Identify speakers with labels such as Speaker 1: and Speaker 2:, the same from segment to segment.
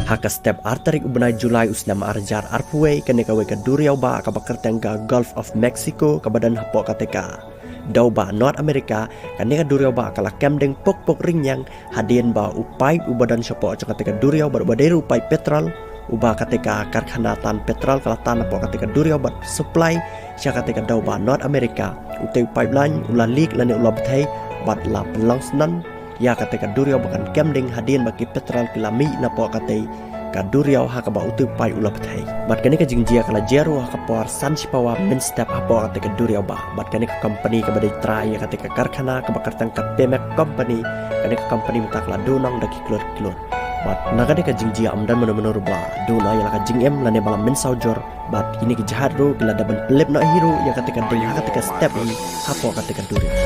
Speaker 1: Haka step arterik ubnai Julai usnam arjar arpuwe kaneka weka duriau ba kabakertengka Gulf of Mexico kabadan hapo kateka. Dau ba North America kaneka duriau ba kala kemdeng pok ringyang hadien ba upai ubadan sopo kateka duriau ba baderu upai petrol uba kateka karkhanatan petrol kala tanah po kateka duriau ba supply sya kateka dau ba North America utai pipeline ulalik lani ulabthai bat la pelangsnan ya kateka duriau bakan kemdeng hadien bagi petrol kilami na po katei ka duriau haka ba utu pai ulap thai bat kani ka jingjia kala jeru haka por sansipawa min step hapo kateka duriau ba bat kani ka company ka badai trai ya kateka karkhana ka bakartang ka pemek company kani ka company mita kala donang daki klor bat nagade ka jingjia amdan menur ba dona ya ka jingem lane bala min saujor bat ini ka jahat ro kala daban pelip na hero ya kateka ding haka kateka step ini hapo kateka duriau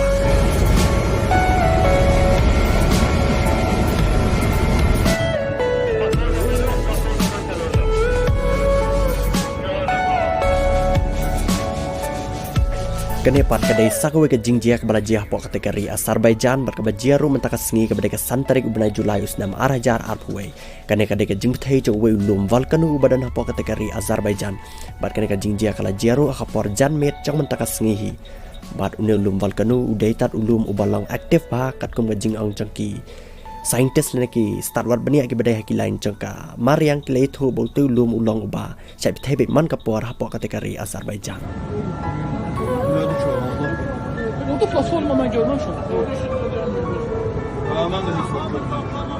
Speaker 1: Kenepat kadai sakwe ke jingjia ke balajia po kategori Azerbaijan berkebajiaru mentaka sengi ke badai santarik ubnai Julai usnam arajar arpuwe kane kadai ke jingthai jo we ulum valkanu badan po kategori Azerbaijan bat kane ke jingjia kala jiaru akapor janmet jang mentaka sengi bat une ulum valkanu udaitat ulum ubalang aktif ba kat kum ke jing ang jangki saintis lagi start war bani agi badai haki lain jangka mariang kilai thu boltu ulum ulang uba sai bithai man kapor hapo kategori Azerbaijan.
Speaker 2: Orada platforma ben görmem şu an.
Speaker 3: Ben de hiç bakmadım.